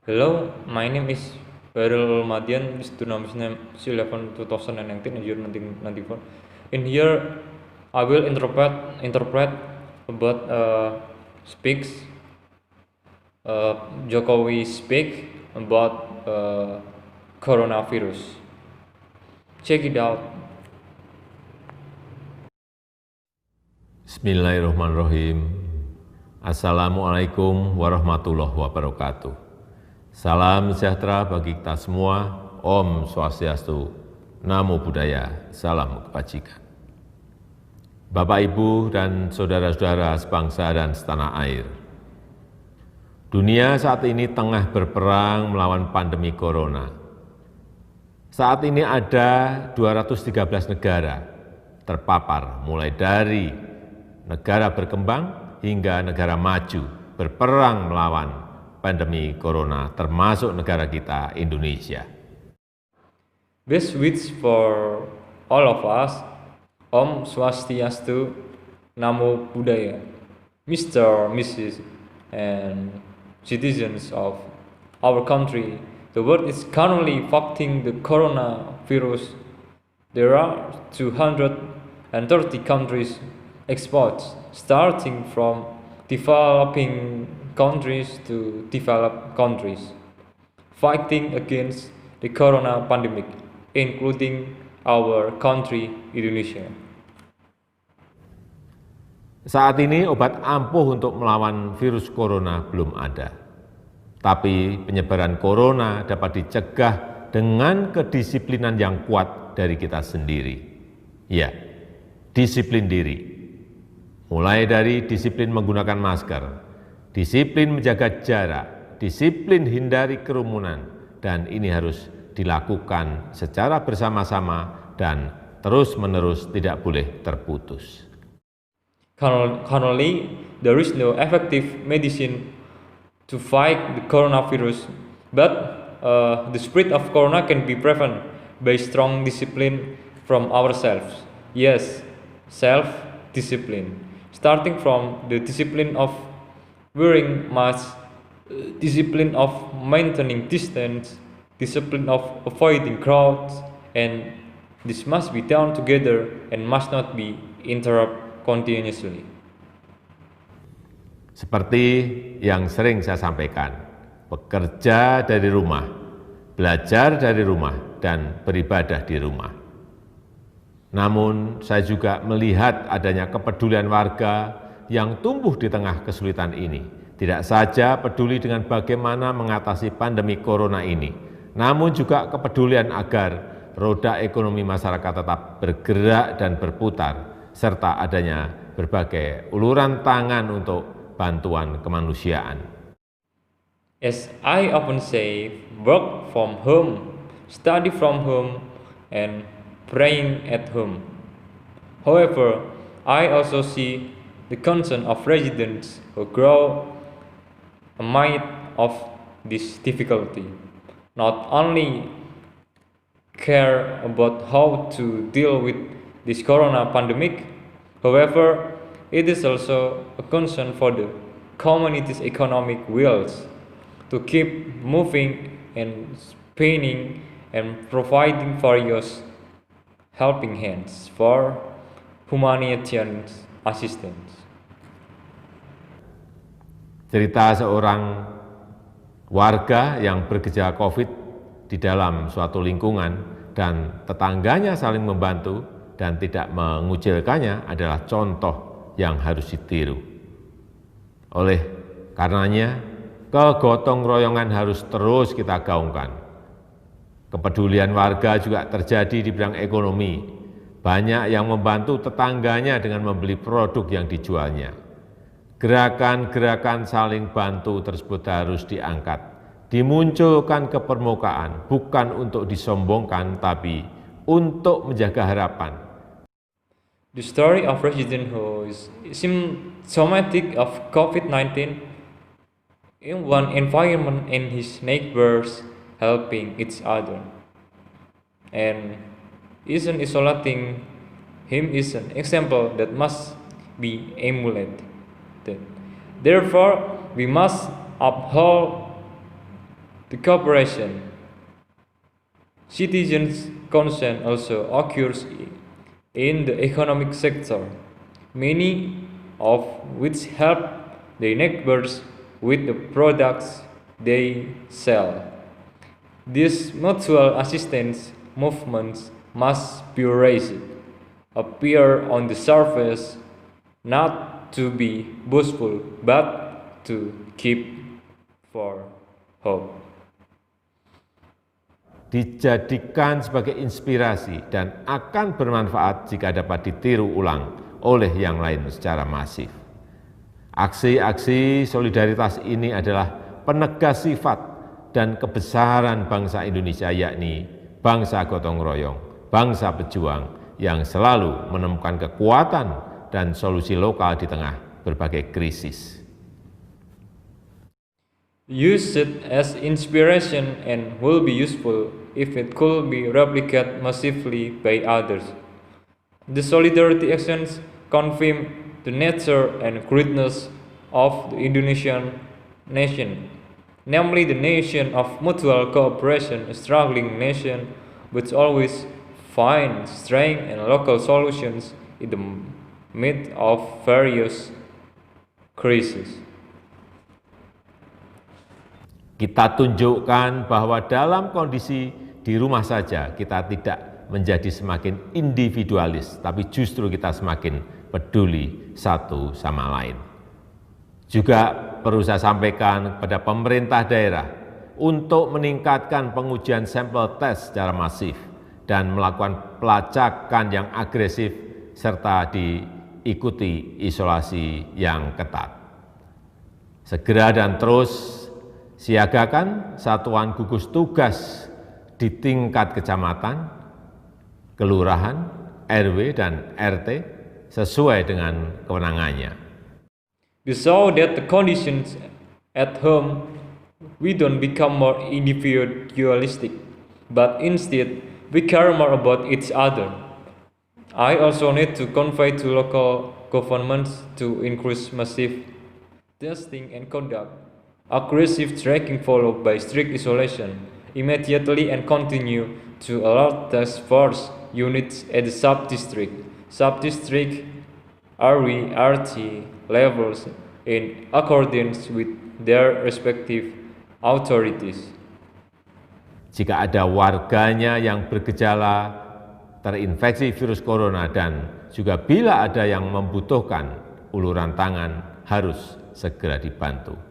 Hello, my name is Beryl Madian, student name C11 2019, year 1994. In here, I will interpret about speaks Jokowi speak about coronavirus. Check it out. Bismillahirrahmanirrahim. Assalamualaikum warahmatullahi wabarakatuh. Salam sejahtera bagi kita semua. Om Swastiastu, Namo Buddhaya, salam kebajikan. Bapak, Ibu, dan saudara-saudara sebangsa dan setanah air. Dunia saat ini tengah berperang melawan pandemi corona. Saat ini ada 213 negara terpapar, mulai dari negara berkembang hingga negara maju berperang melawan pandemi corona, termasuk negara kita, Indonesia. Best wishes for all of us. Om Swastiastu, Namo Buddhaya. Mr., Mrs., and citizens of our country, the world is currently fighting the coronavirus. There are 230 countries exports, starting from developing countries to developed countries, fighting against the corona pandemic, including our country, Indonesia. Saat ini obat ampuh untuk melawan virus corona belum ada. Tapi penyebaran corona dapat dicegah dengan kedisiplinan yang kuat dari kita sendiri. Ya, disiplin diri. Mulai dari disiplin menggunakan masker, disiplin menjaga jarak, disiplin hindari kerumunan, dan ini harus dilakukan secara bersama-sama dan terus-menerus, tidak boleh terputus. Currently, there is no effective medicine to fight the coronavirus, but the spread of corona can be prevented by strong discipline from ourselves. Yes, self-discipline. Starting from the discipline of wearing masks, discipline of maintaining distance, discipline of avoiding crowds, and this must be done together and must not be interrupted continuously. Seperti yang sering saya sampaikan, bekerja dari rumah, belajar dari rumah, dan beribadah di rumah. Namun, saya juga melihat adanya kepedulian warga yang tumbuh di tengah kesulitan ini. Tidak saja peduli dengan bagaimana mengatasi pandemi corona ini, namun juga kepedulian agar roda ekonomi masyarakat tetap bergerak dan berputar, serta adanya berbagai uluran tangan untuk bantuan kemanusiaan. As I often say, work from home, study from home, and praying at home. However, I also see the concern of residents who grow amid of this difficulty. Not only care about how to deal with this corona pandemic, however, it is also a concern for the community's economic wills to keep moving and spinning and providing various helping hands for humanitarian assistance. Cerita seorang warga yang bergejala COVID di dalam suatu lingkungan dan tetangganya saling membantu dan tidak mengucilkannya adalah contoh yang harus ditiru. Oleh karenanya, kegotong royongan harus terus kita gaungkan. Kepedulian warga juga terjadi di bidang ekonomi. Banyak yang membantu tetangganya dengan membeli produk yang dijualnya. Gerakan-gerakan saling bantu tersebut harus diangkat, dimunculkan ke permukaan, bukan untuk disombongkan, tapi untuk menjaga harapan. The story of resident who is symptomatic of COVID-19 in one environment and his neighbors helping each other, and isn't isolating him is an example that must be emulated. Therefore, we must uphold The cooperation. Citizens' consent also occurs in the economic sector, many of which help their neighbors with the products they sell. These mutual assistance movements must be raised, appear on the surface, not to be boastful, but to keep for hope. Dijadikan sebagai inspirasi dan akan bermanfaat jika dapat ditiru ulang oleh yang lain secara masif. Aksi-aksi solidaritas ini adalah penegas sifat dan kebesaran bangsa Indonesia, yakni bangsa gotong royong, bangsa pejuang yang selalu menemukan kekuatan dan solusi lokal di tengah berbagai krisis. Use it as inspiration and will be useful if it could be replicated massively by others. The solidarity actions confirm the nature and greatness of the Indonesian nation, namely the nation of mutual cooperation, a struggling nation which always finds strength and local solutions in the midst of various crises. Kita tunjukkan bahwa dalam kondisi di rumah saja kita tidak menjadi semakin individualis, tapi justru kita semakin peduli satu sama lain. Juga perlu saya sampaikan kepada pemerintah daerah untuk meningkatkan pengujian sampel tes secara masif dan melakukan pelacakan yang agresif serta diikuti isolasi yang ketat. Segera dan terus siagakan satuan gugus tugas di tingkat kecamatan, kelurahan, RW, dan RT sesuai dengan kewenangannya. We saw that the conditions at home, we don't become more individualistic, but instead we care more about each other. I also need to convey to local governments to increase massive testing and conduct aggressive tracking followed by strict isolation immediately and continue to alert task force units at the sub-district, RW, RT levels in accordance with their respective authorities. Jika ada warganya yang bergejala terinfeksi virus corona dan juga bila ada yang membutuhkan uluran tangan harus segera dibantu.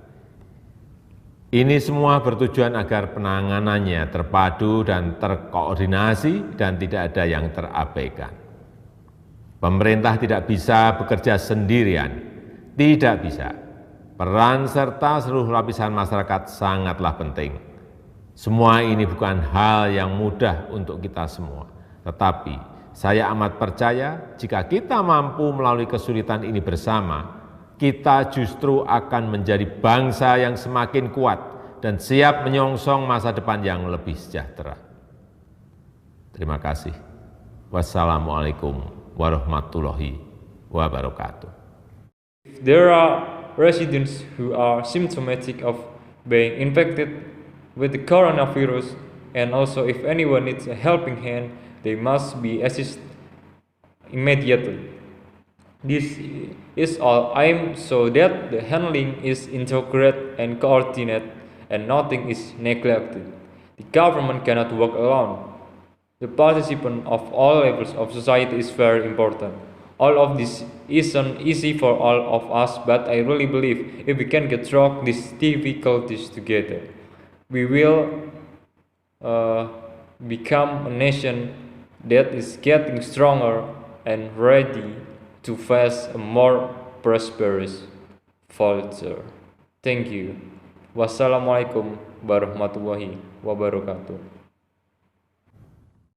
Ini semua bertujuan agar penanganannya terpadu dan terkoordinasi dan tidak ada yang terabaikan. Pemerintah tidak bisa bekerja sendirian, tidak bisa. Peran serta seluruh lapisan masyarakat sangatlah penting. Semua ini bukan hal yang mudah untuk kita semua, tetapi saya amat percaya jika kita mampu melalui kesulitan ini bersama, kita justru akan menjadi bangsa yang semakin kuat dan siap menyongsong masa depan yang lebih sejahtera. Terima kasih. Wassalamualaikum warahmatullahi wabarakatuh. There are residents who are symptomatic of being infected with the coronavirus, and also if anyone needs a helping hand, they must be assisted immediately. This is all aimed so that the handling is integrated and coordinated and nothing is neglected. The government cannot work alone. The participation of all levels of society is very important. All of this isn't easy for all of us, but I really believe if we can get through these difficulties together, we will become a nation that is getting stronger and ready to face a more prosperous future. Thank you. Wassalamualaikum warahmatullahi wabarakatuh.